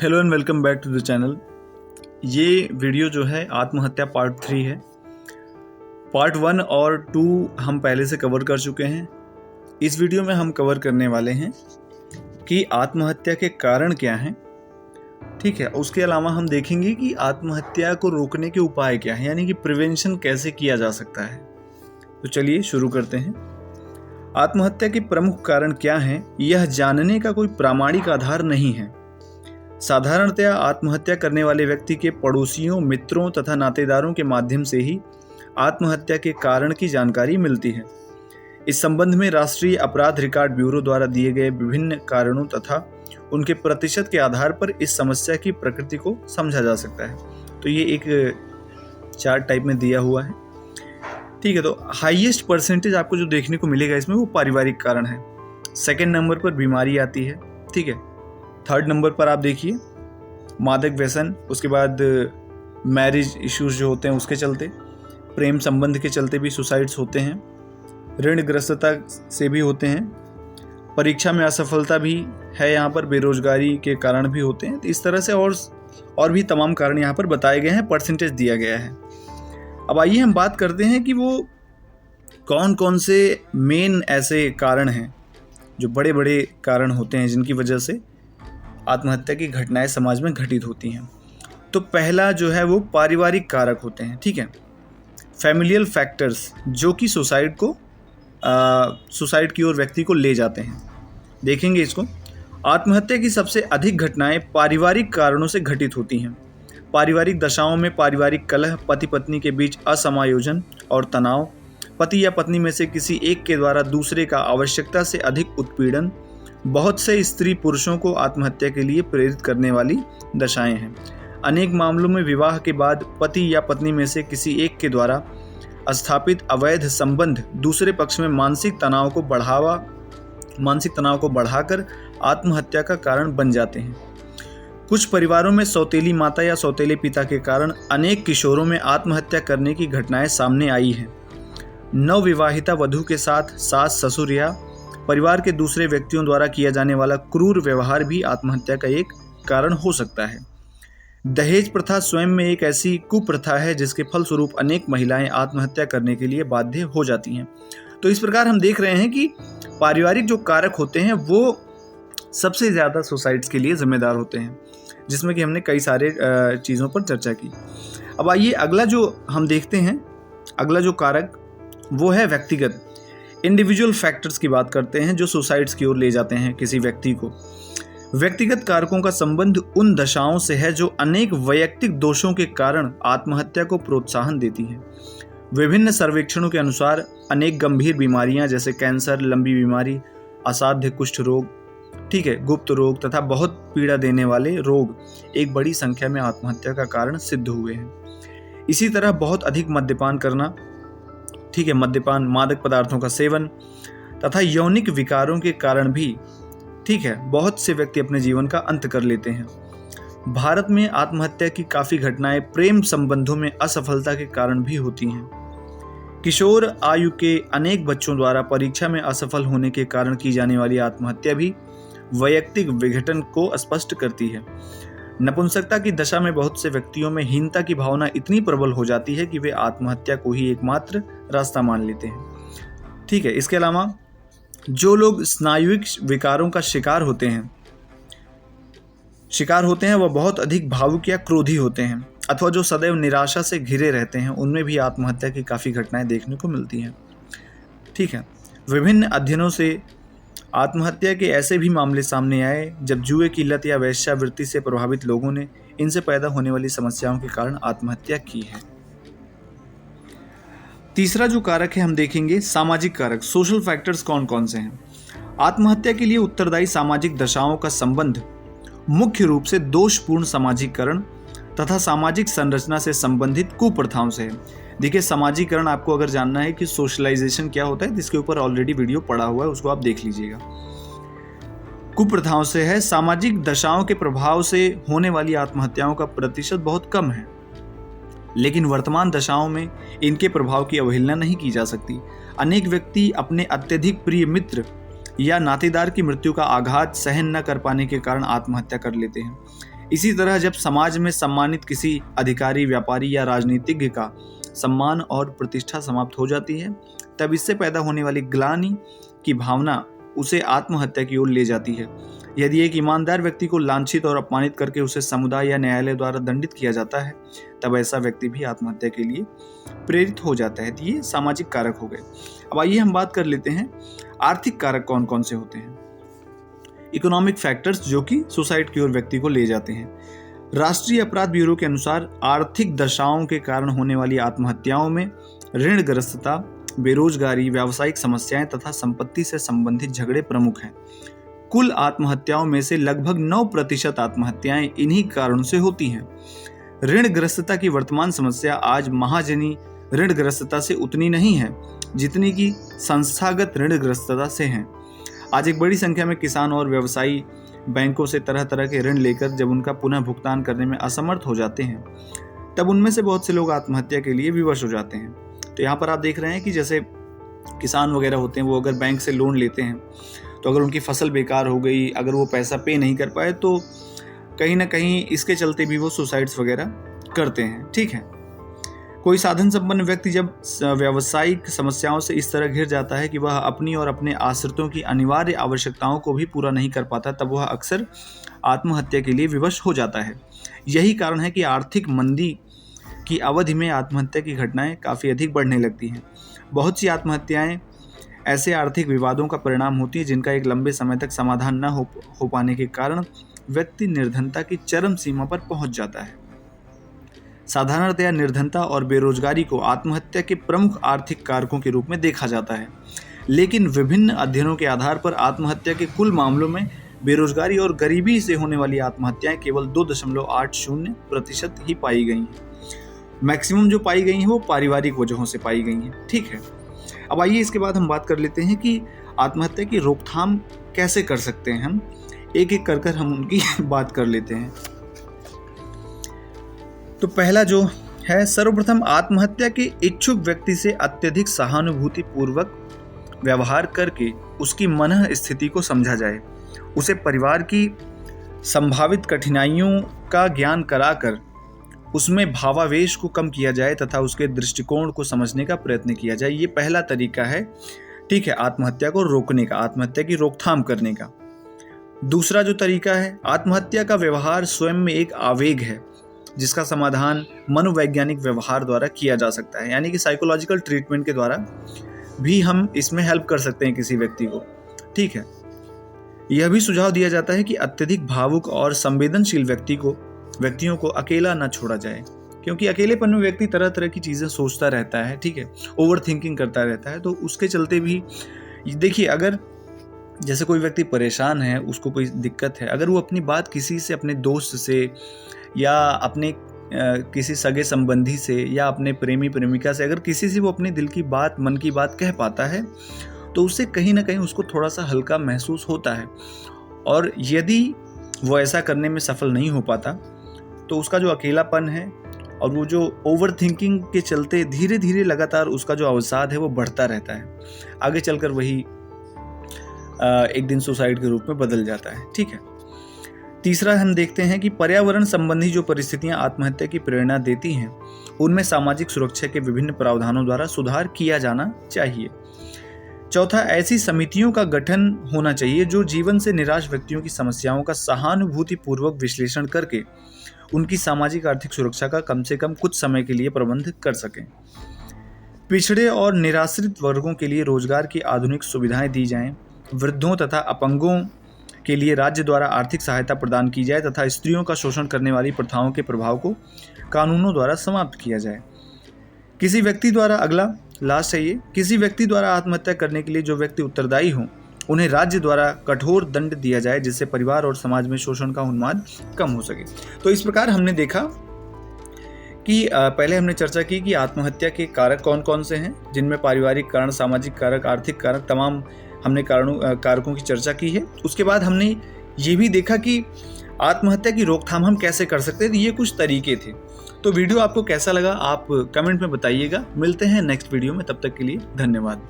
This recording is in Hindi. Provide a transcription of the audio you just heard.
Hello and welcome back to the channel. ये वीडियो जो है आत्महत्या पार्ट 3 है। पार्ट 1 और 2 हम पहले से कवर कर चुके हैं। इस वीडियो में हम कवर करने वाले हैं कि आत्महत्या के कारण क्या हैं, ठीक है। उसके अलावा हम देखेंगे कि आत्महत्या को रोकने के उपाय क्या हैं, यानी कि प्रिवेंशन कैसे किया जा सकता है। तो चलिए शुरू करते हैं। आत्महत्या के प्रमुख कारण क्या हैं, यह जानने का कोई प्रामाणिक आधार नहीं है। साधारणतया आत्महत्या करने वाले व्यक्ति के पड़ोसियों, मित्रों तथा नातेदारों के माध्यम से ही आत्महत्या के कारण की जानकारी मिलती है। इस संबंध में राष्ट्रीय अपराध रिकॉर्ड ब्यूरो द्वारा दिए गए विभिन्न कारणों तथा उनके प्रतिशत के आधार पर इस समस्या की प्रकृति को समझा जा सकता है। तो ये एक चार्ट टाइप में दिया हुआ है, ठीक है। तो हाईएस्ट परसेंटेज आपको जो देखने को मिलेगा इसमें वो पारिवारिक कारण है। सेकेंड नंबर पर बीमारी आती है, ठीक है। थर्ड नंबर पर आप देखिए मादक व्यसन, उसके बाद मैरिज इश्यूज जो होते हैं उसके चलते, प्रेम संबंध के चलते भी सुसाइड्स होते हैं, ऋणग्रस्तता से भी होते हैं, परीक्षा में असफलता भी है, यहाँ पर बेरोजगारी के कारण भी होते हैं। तो इस तरह से और भी तमाम कारण यहाँ पर बताए गए हैं, परसेंटेज दिया गया है। अब आइए हम बात करते हैं कि वो कौन कौन से मेन ऐसे कारण हैं जो बड़े बड़े कारण होते हैं जिनकी वजह से आत्महत्या की घटनाएं समाज में घटित होती हैं। तो पहला जो है वो पारिवारिक कारक होते हैं, ठीक है। फैमिलियल फैक्टर्स जो कि सुसाइड की ओर व्यक्ति को ले जाते हैं। देखेंगे इसको। आत्महत्या की सबसे अधिक घटनाएं पारिवारिक कारणों से घटित होती हैं। पारिवारिक दशाओं में पारिवारिक कलह, पति पत्नी के बीच असमायोजन और तनाव, पति या पत्नी में से किसी एक के द्वारा दूसरे का आवश्यकता से अधिक उत्पीड़न, बहुत से स्त्री पुरुषों को आत्महत्या के लिए प्रेरित करने वाली दशाएं हैं। अनेक मामलों में विवाह के बाद पति या पत्नी में से किसी एक के द्वारा स्थापित अवैध संबंध दूसरे पक्ष में मानसिक तनाव को बढ़ाकर आत्महत्या का कारण बन जाते हैं। कुछ परिवारों में सौतेली माता या सौतेले पिता के कारण अनेक किशोरों में आत्महत्या करने की घटनाएं सामने आई हैं। नवविवाहिता वधू के साथ सास, ससुर या परिवार के दूसरे व्यक्तियों द्वारा किया जाने वाला क्रूर व्यवहार भी आत्महत्या का एक कारण हो सकता है। दहेज प्रथा स्वयं में एक ऐसी कुप्रथा है जिसके फलस्वरूप अनेक महिलाएं आत्महत्या करने के लिए बाध्य हो जाती हैं। तो इस प्रकार हम देख रहे हैं कि पारिवारिक जो कारक होते हैं वो सबसे ज़्यादा सुसाइड्स के लिए जिम्मेदार होते हैं, जिसमें कि हमने कई सारे चीज़ों पर चर्चा की। अब आइए अगला जो हम देखते हैं, अगला जो कारक वो है व्यक्तिगत, इंडिविजुअल फैक्टर्स की बात करते हैं जो सुसाइड्स की ओर ले जाते हैं किसी व्यक्ति को। व्यक्तिगत कारकों का संबंध उन दशाओं से है जो अनेक वैयक्तिक दोषों के कारण आत्महत्या को प्रोत्साहन देती हैं। विभिन्न सर्वेक्षणों के अनुसार अनेक गंभीर बीमारियां जैसे कैंसर, लंबी बीमारी, असाध्य कुष्ठ रोग, ठीक है, गुप्त रोग तथा बहुत पीड़ा देने वाले रोग एक बड़ी संख्या में आत्महत्या का कारण सिद्ध हुए हैं। इसी तरह बहुत अधिक मद्यपान करना, ठीक है, मद्यपान, मादक पदार्थों का सेवन तथा यौनिक विकारों के कारण भी, ठीक है, बहुत से व्यक्ति अपने जीवन का अंत कर लेते हैं। भारत में आत्महत्या की काफ़ी घटनाएं प्रेम संबंधों में असफलता के कारण भी होती हैं। किशोर आयु के अनेक बच्चों द्वारा परीक्षा में असफल होने के कारण की जाने वाली आत्महत्या भी वैयक्तिक विघटन को स्पष्ट करती है। नपुंसकता की दशा में बहुत से व्यक्तियों में हीनता की भावना इतनी प्रबल हो जाती है कि वे आत्महत्या को ही एकमात्र रास्ता मान लेते हैं, ठीक है। इसके अलावा जो लोग स्नायुविक विकारों का शिकार होते हैं वह बहुत अधिक भावुक या क्रोधी होते हैं अथवा जो सदैव निराशा से घिरे रहते हैं, उनमें भी आत्महत्या की काफ़ी घटनाएं देखने को मिलती हैं, ठीक है। विभिन्न अध्ययनों से आत्महत्या के ऐसे भी मामले सामने आए जब जुए की लत या वेश्यावृत्ति से प्रभावित लोगों ने इनसे पैदा होने वाली समस्याओं के कारण आत्महत्या की है। तीसरा जो कारक है हम देखेंगे सामाजिक कारक, सोशल फैक्टर्स कौन कौन से हैं। आत्महत्या के लिए उत्तरदायी सामाजिक दशाओं का संबंध मुख्य रूप से दोषपूर्ण सामाजिकरण तथा सामाजिक संरचना से संबंधित कुप्रथाओं से है। देखिए, सामाजिकरण आपको अगर जानना है कि सोशलाइजेशन क्या होता है, जिसके ऊपर ऑलरेडी वीडियो पड़ा हुआ है, उसको आप देख लीजिएगा। कुप्रथाओं से है, सामाजिक दशाओं के प्रभाव से होने वाली आत्महत्याओं का प्रतिशत बहुत कम है, लेकिन वर्तमान दशाओं में इनके प्रभाव की अवहेलना नहीं की जा सकती। अनेक व्यक्ति अपने अत्यधिक प्रिय मित्र या नातेदार की मृत्यु का आघात सहन न कर पाने के कारण आत्महत्या कर लेते हैं। इसी तरह जब समाज में सम्मानित किसी अधिकारी, व्यापारी या राजनीतिज्ञ का सम्मान और प्रतिष्ठा समाप्त हो जाती है, तब इससे पैदा होने वाली ग्लानि की भावना उसे आत्महत्या की ओर ले जाती है। यदि एक ईमानदार व्यक्ति को लांछित और अपमानित करके उसे समुदाय या न्यायालय द्वारा दंडित किया जाता है, तब ऐसा व्यक्ति भी आत्महत्या के लिए प्रेरित हो जाता है। तो ये सामाजिक कारक हो गए। अब आइए हम बात कर लेते हैं आर्थिक कारक कौन कौन से होते हैं। इकोनॉमिक फैक्टर्स जो कि सुसाइड की ओर व्यक्ति को ले जाते हैं। राष्ट्रीय अपराध ब्यूरो के अनुसार आर्थिक दशाओं के कारण होने वाली आत्महत्याओं में ऋणग्रस्तता, बेरोजगारी, व्यावसायिक समस्याएं तथा संपत्ति से संबंधित झगड़े प्रमुख हैं। कुल आत्महत्याओं में से लगभग 9% आत्महत्याएं इन्हीं कारणों से होती हैं। ऋणग्रस्तता की वर्तमान समस्या आज महाजनी ऋणग्रस्तता से उतनी नहीं है जितनी कि संस्थागत ऋणग्रस्तता से है। आज एक बड़ी संख्या में किसान और व्यवसायी बैंकों से तरह तरह के ऋण लेकर जब उनका पुनः भुगतान करने में असमर्थ हो जाते हैं, तब उनमें से बहुत से लोग आत्महत्या के लिए विवश हो जाते हैं। तो यहाँ पर आप देख रहे हैं कि जैसे किसान वगैरह होते हैं, वो अगर बैंक से लोन लेते हैं तो अगर उनकी फसल बेकार हो गई, अगर वो पैसा पे नहीं कर पाए, तो कहीं ना कहीं इसके चलते भी वो सुसाइड्स वगैरह करते हैं। ठीक है, कोई साधन संपन्न व्यक्ति जब व्यावसायिक समस्याओं से इस तरह घिर जाता है कि वह अपनी और अपने आश्रितों की अनिवार्य आवश्यकताओं को भी पूरा नहीं कर पाता, तब वह अक्सर आत्महत्या के लिए विवश हो जाता है। यही कारण है कि आर्थिक मंदी की अवधि में आत्महत्या की घटनाएं काफ़ी अधिक बढ़ने लगती हैं। बहुत सी आत्महत्याएं ऐसे आर्थिक विवादों का परिणाम होती है जिनका एक लंबे समय तक समाधान न हो पाने के कारण व्यक्ति निर्धनता की चरम सीमा पर पहुंच जाता है। साधारणतया निर्धनता और बेरोजगारी को आत्महत्या के प्रमुख आर्थिक कारकों के रूप में देखा जाता है, लेकिन विभिन्न अध्ययनों के आधार पर आत्महत्या के कुल मामलों में बेरोजगारी और गरीबी से होने वाली आत्महत्याएं केवल 2.80% ही पाई गई हैं। मैक्सिमम जो पाई गई हैं वो पारिवारिक वजहों से पाई गई हैं। ठीक है, अब आइए इसके बाद हम बात कर लेते हैं कि आत्महत्या की रोकथाम कैसे कर सकते हैं। हम एक एक कर हम उनकी बात कर लेते हैं। तो पहला जो है, सर्वप्रथम आत्महत्या के इच्छुक व्यक्ति से अत्यधिक सहानुभूति पूर्वक व्यवहार करके उसकी मन स्थिति को समझा जाए। उसे परिवार की संभावित कठिनाइयों का ज्ञान कराकर उसमें भावावेश को कम किया जाए तथा उसके दृष्टिकोण को समझने का प्रयत्न किया जाए। ये पहला तरीका है, ठीक है, आत्महत्या को रोकने का, आत्महत्या की रोकथाम करने का। दूसरा जो तरीका है, आत्महत्या का व्यवहार स्वयं में एक आवेग है जिसका समाधान मनोवैज्ञानिक व्यवहार द्वारा किया जा सकता है, यानी कि साइकोलॉजिकल ट्रीटमेंट के द्वारा भी हम इसमें हेल्प कर सकते हैं किसी व्यक्ति को। ठीक है, यह भी सुझाव दिया जाता है कि अत्यधिक भावुक और संवेदनशील व्यक्तियों को अकेला न छोड़ा जाए, क्योंकि अकेलेपन में व्यक्ति तरह तरह की चीज़ें सोचता रहता है। ठीक है, ओवर थिंकिंग करता रहता है, तो उसके चलते भी देखिए, अगर जैसे कोई व्यक्ति परेशान है, उसको कोई दिक्कत है, अगर वो अपनी बात किसी से, अपने दोस्त से या अपने किसी सगे संबंधी से या अपने प्रेमी प्रेमिका से, अगर किसी से वो अपने दिल की बात, मन की बात कह पाता है, तो उससे कहीं ना कहीं उसको थोड़ा सा हल्का महसूस होता है। और यदि वो ऐसा करने में सफल नहीं हो पाता, तो उसका जो अकेलापन है और वो जो ओवर थिंकिंग के चलते धीरे धीरे लगातार उसका जो अवसाद है वो बढ़ता रहता है, आगे चलकर वही एक दिन सुसाइड के रूप में बदल जाता है। ठीक है, तीसरा हम देखते हैं कि पर्यावरण संबंधी जो परिस्थितियां आत्महत्या की प्रेरणा देती हैं, उनमें सामाजिक सुरक्षा के विभिन्न प्रावधानों द्वारा सुधार किया जाना चाहिए। चौथा, ऐसी समितियों का गठन होना चाहिए जो जीवन से निराश व्यक्तियों की समस्याओं का सहानुभूतिपूर्वक विश्लेषण करके उनकी सामाजिक आर्थिक सुरक्षा का कम से कम कुछ समय के लिए प्रबंध कर सकें। पिछड़े और निराश्रित वर्गों के लिए रोजगार की आधुनिक सुविधाएं दी जाएं, वृद्धों तथा अपंगों के लिए राज्य द्वारा आर्थिक सहायता प्रदान की जाए तथा स्त्रियों का शोषण करने वाली प्रथाओं के प्रभाव को कानूनों द्वारा समाप्त किया जाए। किसी व्यक्ति द्वारा आत्महत्या करने के लिए जो व्यक्ति उत्तरदायी हों, उन्हें राज्य द्वारा कठोर दंड दिया जाए, जिससे परिवार और समाज में शोषण का उन्माद कम हो सके। तो इस प्रकार हमने देखा कि पहले हमने चर्चा की कि आत्महत्या के कारक कौन कौन से हैं, जिनमें पारिवारिक कारण, सामाजिक कारक, आर्थिक कारक, तमाम हमने कारकों की चर्चा की है। उसके बाद हमने ये भी देखा कि आत्महत्या की रोकथाम हम कैसे कर सकते हैं। ये कुछ तरीके थे। तो वीडियो आपको कैसा लगा आप कमेंट में बताइएगा। मिलते हैं नेक्स्ट वीडियो में, तब तक के लिए धन्यवाद।